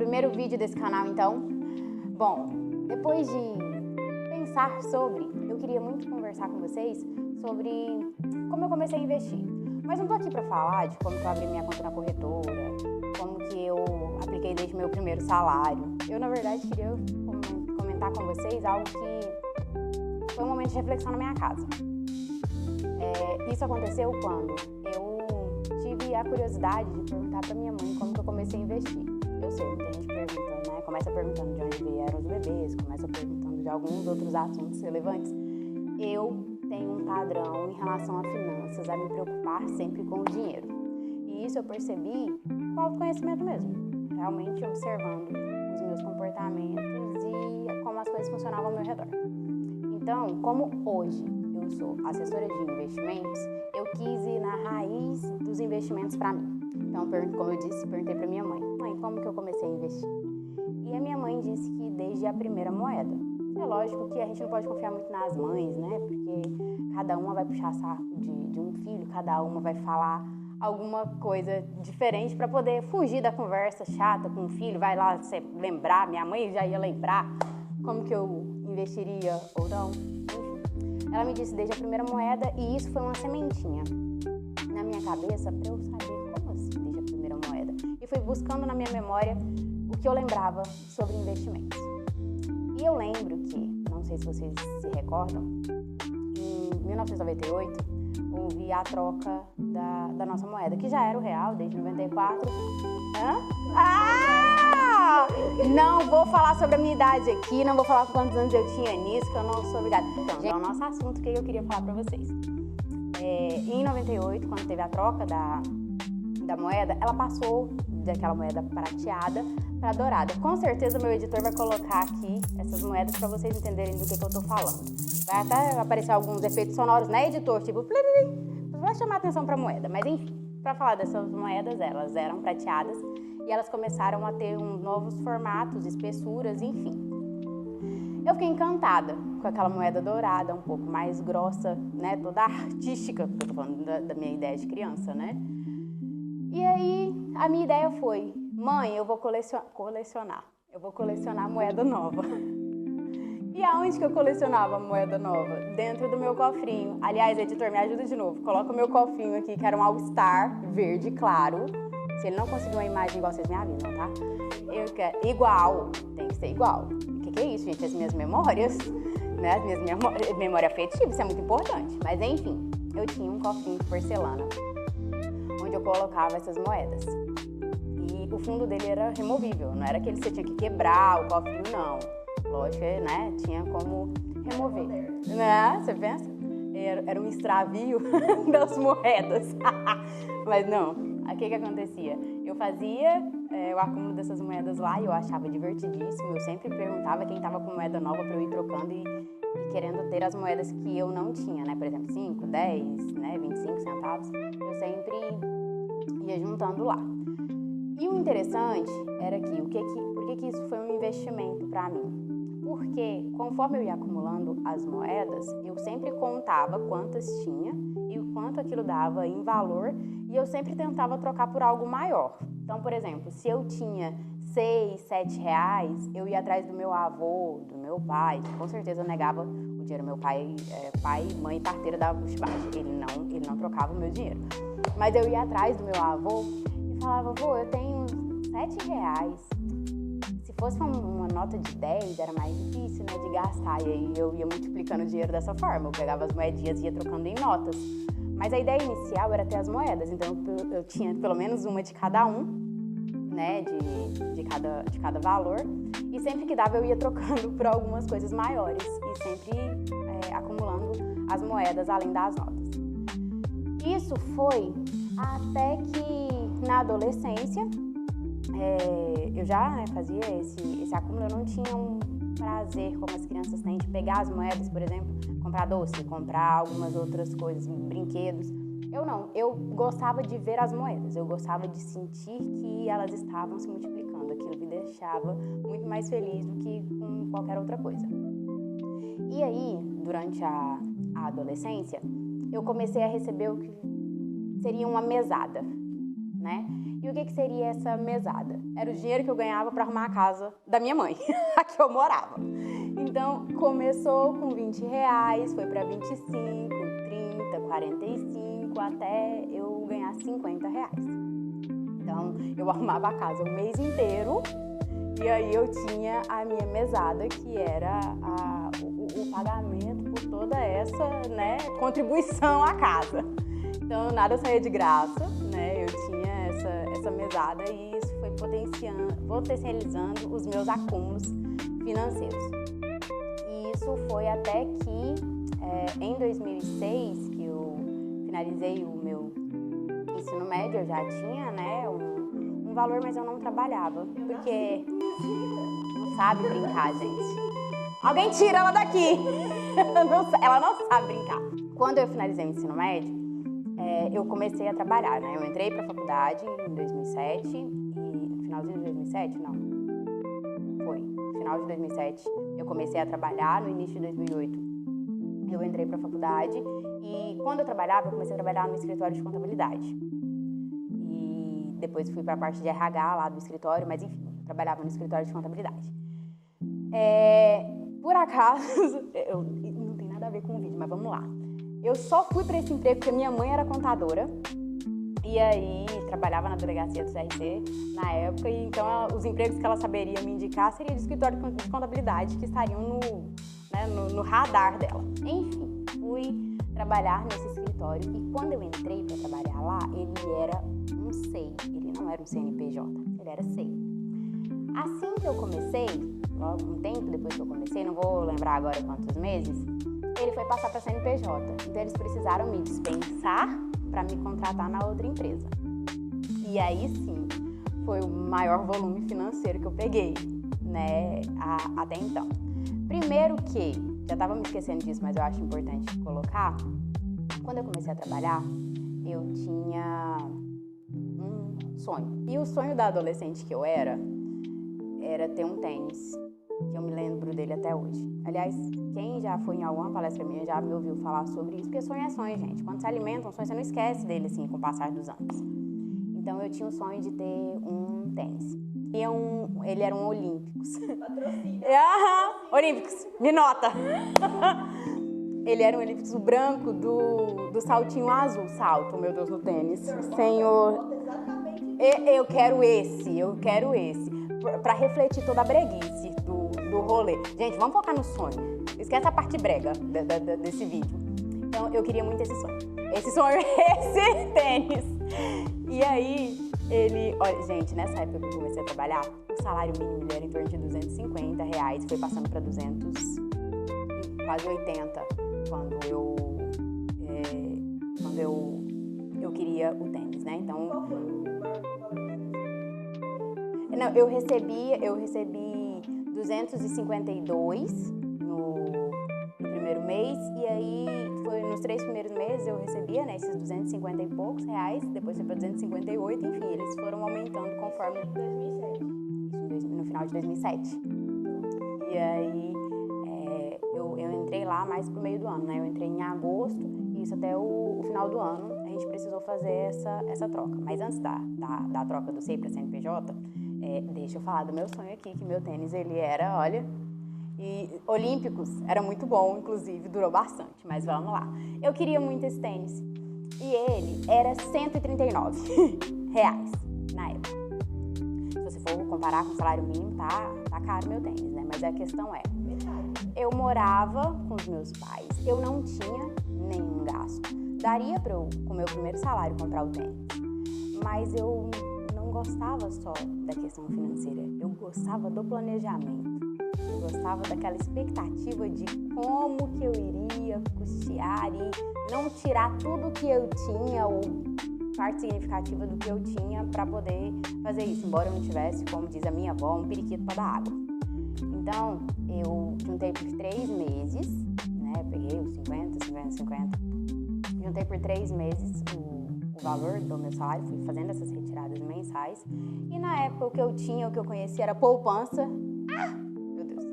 primeiro vídeo desse canal, então. Bom, depois de pensar sobre, eu queria muito conversar com vocês sobre como eu comecei a investir. Mas não tô aqui pra falar de como que eu abri minha conta na corretora, como que eu apliquei desde o meu primeiro salário. Eu, na verdade, queria comentar com vocês algo que foi um momento de reflexão na minha casa. Isso aconteceu quando eu tive a curiosidade de perguntar pra minha mãe como que eu comecei a investir. Eu sei, muita gente pergunta, né? Começa perguntando de onde vieram os bebês, começa perguntando de alguns outros assuntos relevantes. Eu tenho um padrão em relação a finanças, a me preocupar sempre com o dinheiro. E isso eu percebi com autoconhecimento mesmo, realmente observando os meus comportamentos e como as coisas funcionavam ao meu redor. Então, como hoje eu sou assessora de investimentos, eu quis ir na raiz dos investimentos para mim. Então, como eu disse, perguntei para minha mãe, como que eu comecei a investir? E a minha mãe disse que desde a primeira moeda. É lógico que a gente não pode confiar muito nas mães, né? Porque cada uma vai puxar saco de um filho, cada uma vai falar alguma coisa diferente para poder fugir da conversa chata com o filho. Vai lá você lembrar, minha mãe já ia lembrar como que eu investiria ou não. Enfim, ela me disse desde a primeira moeda e isso foi uma sementinha na minha cabeça para eu saber como assim desde a primeira moeda. E fui buscando na minha memória o que eu lembrava sobre investimentos. E eu lembro que, não sei se vocês se recordam, em 1998 houve a troca da nossa moeda, que já era o real desde 94. Não vou falar sobre a minha idade aqui, não vou falar quantos anos eu tinha nisso, que eu não sou obrigada. Então, é o nosso assunto que eu queria falar pra vocês. Em 98, quando teve a troca da moeda, ela passou daquela moeda prateada para dourada. Com certeza meu editor vai colocar aqui essas moedas para vocês entenderem do que eu tô falando. Vai até aparecer alguns efeitos sonoros, né, editor? Tipo, vai chamar atenção para a moeda. Mas enfim, para falar dessas moedas, elas eram prateadas e elas começaram a ter novos formatos, espessuras, enfim. Eu fiquei encantada com aquela moeda dourada, um pouco mais grossa, né, toda artística, porque eu tô falando da minha ideia de criança, né? E aí, a minha ideia foi, mãe, eu vou colecionar moeda nova. E aonde que eu colecionava moeda nova? Dentro do meu cofrinho. Aliás, editor, me ajuda de novo. Coloca o meu cofrinho aqui, que era um All-Star verde claro. Se ele não conseguir uma imagem igual, vocês me avisam, tá? Eu quero igual, tem que ser igual. O que é isso, gente? As minhas memórias, né? As minhas memória afetiva, isso é muito importante. Mas enfim, eu tinha um cofrinho de porcelana, onde eu colocava essas moedas. E o fundo dele era removível, não era aquele que você tinha que quebrar o cofrinho, não. Lógico, né? Tinha como remover. Né? Você pensa? Era um extravio das moedas. Mas não, o que acontecia? Eu fazia o acúmulo dessas moedas lá e eu achava divertidíssimo. Eu sempre perguntava quem estava com moeda nova para eu ir trocando e querendo ter as moedas que eu não tinha, né? Por exemplo, 5, 10, né? 25 centavos. Eu sempre ia juntando lá. E o interessante era que, por que isso foi um investimento para mim? Porque conforme eu ia acumulando as moedas, eu sempre contava quantas tinha e o quanto aquilo dava em valor e eu sempre tentava trocar por algo maior. Então, por exemplo, se eu tinha 6, 7 reais, eu ia atrás do meu avô, do meu pai, que com certeza negava o dinheiro. Meu pai, mãe e parteira dava puxbagem. Ele não trocava o meu dinheiro. Mas eu ia atrás do meu avô e falava, avô, eu tenho 7 reais. Se fosse uma nota de 10, era mais difícil, né, de gastar. E aí eu ia multiplicando o dinheiro dessa forma. Eu pegava as moedinhas e ia trocando em notas. Mas a ideia inicial era ter as moedas. Então eu tinha pelo menos uma de cada um, né, de cada valor. E sempre que dava eu ia trocando por algumas coisas maiores. E sempre acumulando as moedas além das notas. Isso foi até que na adolescência eu já fazia esse acúmulo. Eu não tinha um prazer como as crianças têm de pegar as moedas, por exemplo, comprar doce, comprar algumas outras coisas, brinquedos. Eu não, eu gostava de ver as moedas, eu gostava de sentir que elas estavam se multiplicando. Aquilo me deixava muito mais feliz do que com qualquer outra coisa. E aí, durante a adolescência, eu comecei a receber o que seria uma mesada. né? E o que seria essa mesada? Era o dinheiro que eu ganhava para arrumar a casa da minha mãe, a que eu morava. Então, começou com R$20, foi para 25, 30, 45, até eu ganhar R$50. Então, eu arrumava a casa o mês inteiro e aí eu tinha a minha mesada, que era o pagamento por toda essa, né, contribuição à casa. Então, nada saía de graça, né? Eu tinha essa mesada e isso foi potencializando os meus acúmulos financeiros. E isso foi até que, em 2006, que eu finalizei o meu ensino médio, eu já tinha, né, um valor, mas eu não trabalhava, porque não sabe brincar, gente. Alguém tira ela daqui! Ela não sabe brincar. Quando eu finalizei o ensino médio, eu comecei a trabalhar, né? Eu entrei para a faculdade em 2007 e no finalzinho de 2007, não, foi, no final de 2007 eu comecei a trabalhar, no início de 2008 eu entrei para a faculdade e quando eu trabalhava, eu comecei a trabalhar no escritório de contabilidade e depois fui para a parte de RH lá do escritório, mas enfim, eu trabalhava no escritório de contabilidade. Por acaso, não tem nada a ver com o vídeo, mas vamos lá. Eu só fui para esse emprego porque minha mãe era contadora e aí trabalhava na delegacia do CRC na época, e então os empregos que ela saberia me indicar seriam de escritório de contabilidade, que estariam no radar dela. Enfim, fui trabalhar nesse escritório e quando eu entrei para trabalhar lá, ele era um SEI, ele não era um CNPJ, ele era SEI. Assim que eu comecei, logo um tempo depois que eu comecei, não vou lembrar agora quantos meses, ele foi passar para a CNPJ. Então, eles precisaram me dispensar para me contratar na outra empresa. E aí, sim, foi o maior volume financeiro que eu peguei, né, até então. Primeiro que, já estava me esquecendo disso, mas eu acho importante colocar, quando eu comecei a trabalhar, eu tinha um sonho. E o sonho da adolescente que eu era ter um tênis, que eu me lembro dele até hoje. Aliás, quem já foi em alguma palestra minha já me ouviu falar sobre isso, porque sonho é sonho, gente. Quando você alimenta um sonho, você não esquece dele, assim, com o passar dos anos. Então, eu tinha o sonho de ter um tênis. Ele era um Olímpicos. Patrocínio. Olímpicos, me nota. Ele era um Olímpicos branco do saltinho azul, salto, meu Deus, no tênis. Senhor, eu quero esse. Pra refletir toda a breguice do rolê. Gente, vamos focar no sonho. Esquece a parte brega desse vídeo. Então, eu queria muito esse sonho. Esse tênis. E aí, olha, gente, nessa época que eu comecei a trabalhar, o salário mínimo era em torno de R$250, foi passando para 200, quase 80, quando eu queria o tênis, né? Então, não, eu recebi 252 no primeiro mês, e aí foi nos 3 primeiros meses eu recebia, né, esses 250 e poucos reais, depois foi para 258, enfim, eles foram aumentando conforme... 2007. No final de 2007. E aí eu entrei lá mais pro meio do ano, né, eu entrei em agosto, e isso até o final do ano a gente precisou fazer essa troca. Mas antes da troca do SEI para CNPJ, deixa eu falar do meu sonho aqui, que meu tênis, ele era, olha, e Olímpicos, era muito bom, inclusive, durou bastante, mas vamos lá. Eu queria muito esse tênis, e ele era R$139 na época. Se você for comparar com o salário mínimo, tá caro meu tênis, né? Mas a questão é, eu morava com os meus pais, eu não tinha nenhum gasto. Daria para eu, com o meu primeiro salário, comprar o tênis, mas eu não gostava só da questão financeira, eu gostava do planejamento, eu gostava daquela expectativa de como que eu iria custear e não tirar tudo que eu tinha ou parte significativa do que eu tinha para poder fazer isso, embora eu não tivesse, como diz a minha avó, um periquito para dar água. Então, eu juntei por 3 meses, né, peguei os 50, juntei por 3 meses o valor do meu salário, fui fazendo essas retiradas mensais, e na época o que eu tinha, o que eu conhecia era poupança. Meu Deus,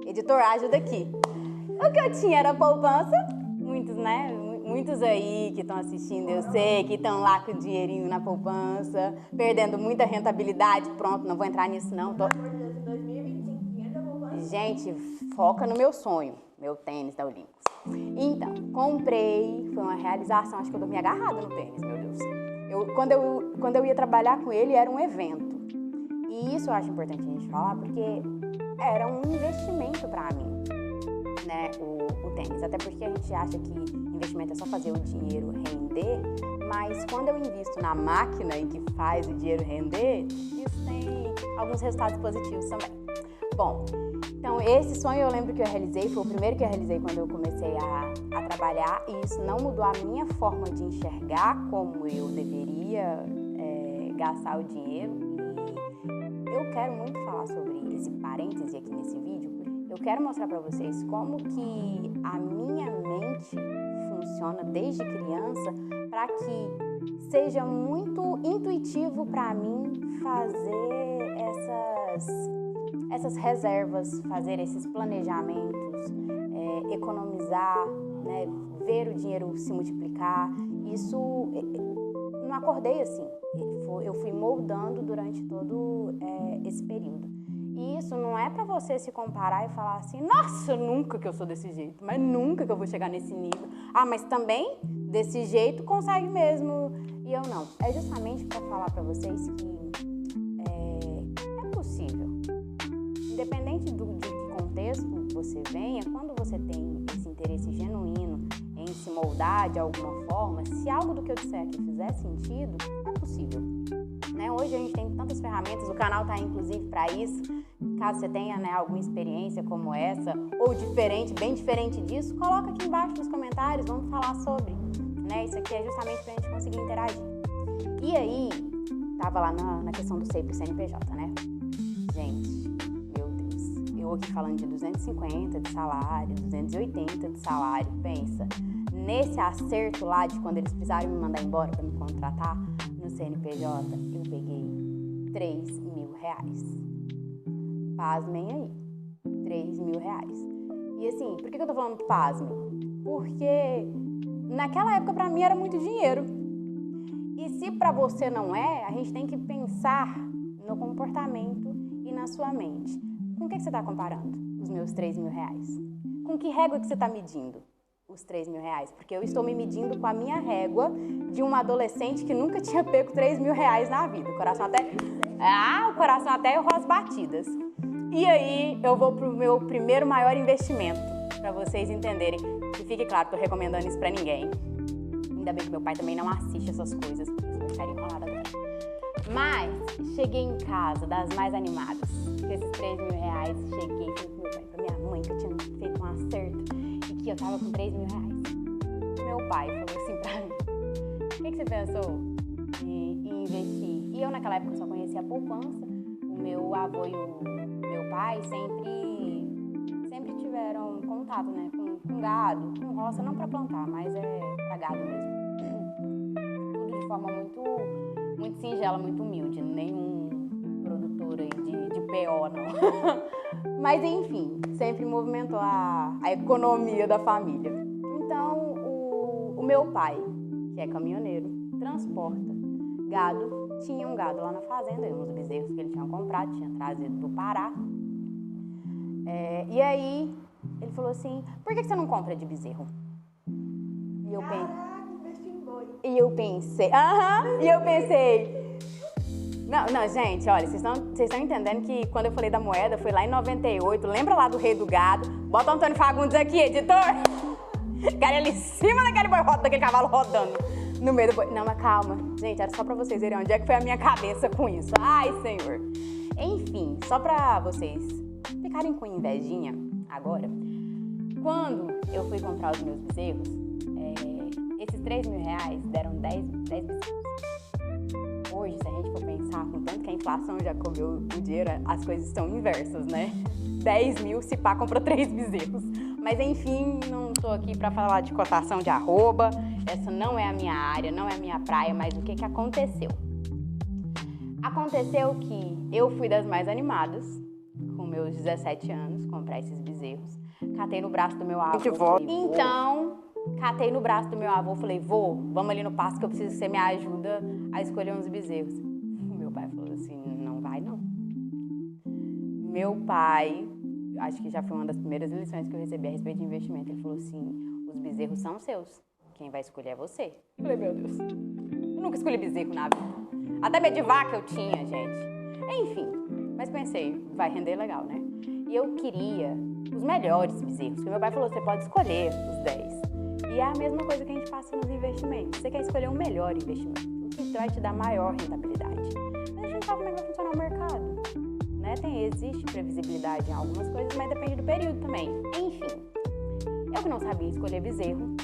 editor, ajuda aqui. O que eu tinha era poupança, muitos, né, Muitos aí que estão assistindo, eu sei, que estão lá com o dinheirinho na poupança, perdendo muita rentabilidade. Pronto, não vou entrar nisso não. Em 2025, 500 poupança. Gente, foca no meu sonho, meu tênis da Olympus. Então, comprei, foi uma realização, acho que eu dormi agarrada no tênis, meu Deus. Quando eu ia trabalhar com ele, era um evento. E isso eu acho importante a gente falar, porque era um investimento para mim, né, o tênis. Até porque a gente acha que investimento é só fazer o dinheiro render, mas quando eu invisto na máquina e que faz o dinheiro render, isso tem alguns resultados positivos também. Bom, então esse sonho eu lembro que eu realizei, foi o primeiro que eu realizei quando eu comecei a trabalhar, e isso não mudou a minha forma de enxergar como eu deveria gastar o dinheiro. E eu quero muito falar sobre esse parêntese aqui nesse vídeo. Eu quero mostrar para vocês como que a minha mente funciona desde criança para que seja muito intuitivo para mim fazer essas reservas, fazer esses planejamentos, economizar, né, ver o dinheiro se multiplicar. Isso não acordei assim, eu fui moldando durante todo esse período. E isso não é pra você se comparar e falar assim, nossa, nunca que eu sou desse jeito, mas nunca que eu vou chegar nesse nível. Ah, mas também desse jeito consegue mesmo. E eu não. É justamente pra falar pra vocês que é possível. Independente de que contexto você venha, quando você tem esse interesse genuíno em se moldar de alguma forma, se algo do que eu disser aqui fizer sentido, é possível. Né? Hoje a gente tem tantas ferramentas, o canal está inclusive para isso. Caso você tenha, né, alguma experiência como essa, ou diferente, bem diferente disso, coloca aqui embaixo nos comentários, vamos falar sobre. Né? Isso aqui é justamente para a gente conseguir interagir. E aí, tava lá na questão do SEI pro CNPJ, né? Gente, meu Deus, eu aqui falando de 250 de salário, 280 de salário, pensa, nesse acerto lá de quando eles precisaram me mandar embora para me contratar no CNPJ, eu peguei R$3.000. Pasmem aí, R$3.000. E assim, por que eu tô falando pasmem? Porque naquela época pra mim era muito dinheiro. E se pra você não é, a gente tem que pensar no comportamento e na sua mente. Com o que você tá comparando os meus R$3.000? Com que régua que você tá medindo os R$3.000? Porque eu estou me medindo com a minha régua de uma adolescente que nunca tinha pego R$3.000 na vida. O coração até errou as batidas. E aí eu vou pro meu primeiro maior investimento, pra vocês entenderem. Que fique claro, tô recomendando isso pra ninguém. Ainda bem que meu pai também não assiste essas coisas, porque isso vai ficar enrolado agora. Mas cheguei em casa das mais animadas. Com esses R$3.000, cheguei e falei pro meu pai, pra minha mãe, que eu tinha feito um acerto e que eu tava com R$3.000. Meu pai falou assim pra mim, o que você pensou em investir? E eu naquela época só conhecia a poupança. O meu avô e o meu pai sempre tiveram contato, né, com gado, com roça, não para plantar, mas para gado mesmo. Tudo de forma muito singela, muito humilde, nenhum produtor aí de PO, não. Mas enfim, sempre movimentou a economia da família. Então, o meu pai, que é caminhoneiro, transporta gado. Tinha um gado lá na fazenda, uns bezerros que ele tinha comprado, tinha trazido do Pará. E aí, ele falou assim, por que você não compra de bezerro? E eu pensei, não, gente, olha, vocês estão entendendo que quando eu falei da moeda, foi lá em 98, lembra lá do Rei do Gado? Bota o Antônio Fagundes aqui, editor! Cara, ali em cima daquele cavalo rodando no meio do boi. Não, mas calma, gente, era só pra vocês verem onde é que foi a minha cabeça com isso. Ai, senhor. Enfim, só pra vocês ficarem com invejinha agora, quando eu fui comprar os meus bezerros, esses R$3.000 deram 10 bezerros. Hoje, se a gente for pensar, com tanto que a inflação já comeu o dinheiro, as coisas estão inversas, né? 10 mil, se pá, comprou 3 bezerros. Mas enfim, não tô aqui pra falar de cotação de arroba, essa não é a minha área, não é a minha praia, mas o que aconteceu? Aconteceu que eu fui das mais animadas, com meus 17 anos, comprar esses bezerros. Catei no braço do meu avô. Então, Catei no braço do meu avô, falei, vô, vamos ali no pasto que eu preciso que você me ajuda a escolher uns bezerros. O meu pai falou assim, não vai não. Meu pai, acho que já foi uma das primeiras lições que eu recebi a respeito de investimento. Ele falou assim, os bezerros são seus, quem vai escolher é você. Eu falei, meu Deus, eu nunca escolhi bezerro na vida. Até medo de vaca eu tinha, gente. Enfim, mas pensei, vai render legal, né? E eu queria os melhores bezerros, porque meu pai falou, você pode escolher os 10. E é a mesma coisa que a gente passa nos investimentos. Você quer escolher o melhor investimento, o que vai te dar maior rentabilidade. Mas a gente sabe como é que vai funcionar o mercado. Né? Existe previsibilidade em algumas coisas, mas depende do período também. Enfim, eu que não sabia escolher bezerro,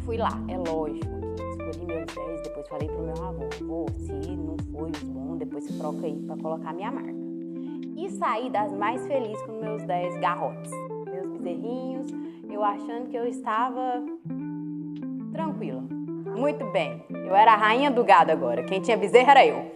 fui lá, é lógico que escolhi meus 10, depois falei pro meu avô, se não foi os bons, depois você troca aí pra colocar a minha marca. E saí das mais felizes com meus 10 garrotes, meus bezerrinhos, eu achando que eu estava tranquila. Muito bem, eu era a rainha do gado agora, quem tinha bezerro era eu.